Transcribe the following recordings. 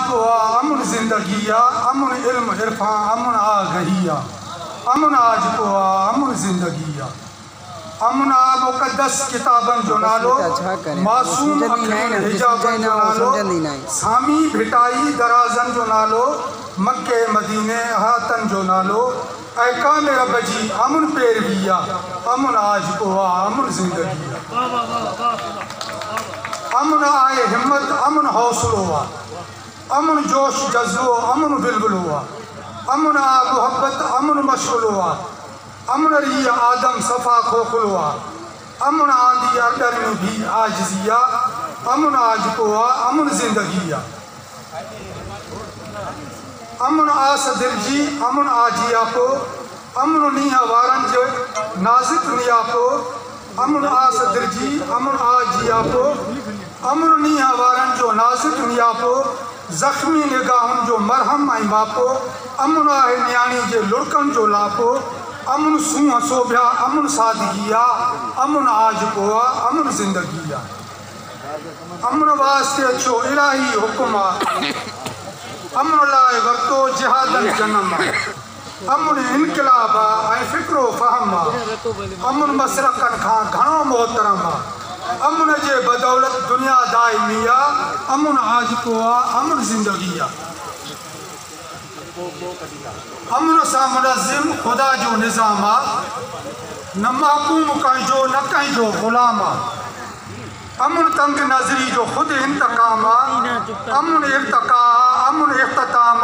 को अमन ज़िंदगी अमन इल्म इरफान अमन आगही अमन आज को अमन ज़िंदगी अमन मुक़द्दस किताबन जो नालो मासूम हिजाबन जो नालो सामी भिटाई दराजन जो नालो मक्के मदीने हातन जो नालो ऐकाम रब जी अमन पैरवी अमन आज को अमन ज़िंदगी अमन आए हिम्मत अमन हौसलो अमन जोश जज्बो अमन बिलबुलो अमन आ मोहब्बत अमन मशगुलो अमन री आदम सफ़ा खोखलो अमन आंदी अडर में भी आजिज़िया अमन आज को अमन ज़िंदगी अमन आस दिल जी अमन आजिया को अमन नीह वारन जो नाज़िक निया को अमन आस दिल जी अमन आजिया को अमन नीह वारन जो नाज़िक निया को ज़ख्मी निगाहन जो मरहम आई मापो अमन आहे न्याणी जे लुड़कन जो लापो अमन सूह सोभ्या अमन सादगी अमन आज को अमन ज़िंदगी अमन वास्ते अचो इलाही हुकुम अमन लाए वरतो जिहादन जन्म अमन इनकलाब फ़िक्रो फ़हम अमन मसरकन खां घणो मोहतरम अमन जे बदौलत दुनिया दाइमी अमन आज को अमन ज़िंदगी अमन सां मुनज़्ज़िम खुदा जो निज़ाम न महकूम कंहिंजो न कंहिंजो ग़ुलाम अमन तंग नज़री जो ख़ुद इंतकाम अमन इर्तका अमन इख्तिताम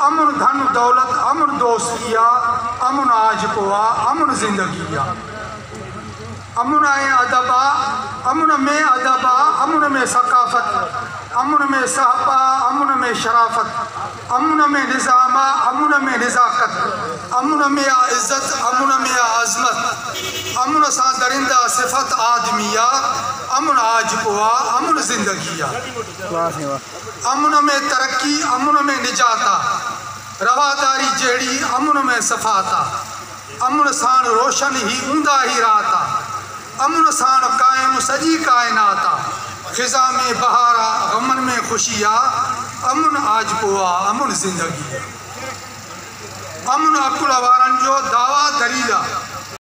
अमन धन दौलत अमन दोस्ती अमन आज को अमन ज़िंदगी अमन अदब अमन में अदब अमन में सकाफ़त अमन में सहपा अमन में शराफत अमन में निज़ाम अमन में निज़ाकत अमन में इज़्ज़त अमन में अज़मत अमन सा दरिंदा सिफ़त आदमिया अमन आज को अमन ज़िंदगी अमन में तरक्की अमन में निजाता रवादारी जड़ी अमन में सफ़ाता अमन साण रोशन ही ऊंदा ही राता अमन साण कायम सजी कायनाता ख़िज़ा में बहारा गमन में खुशिया अमन आज को अमन ज़िंदगी अमन अकुल वारन जो दावा दलीला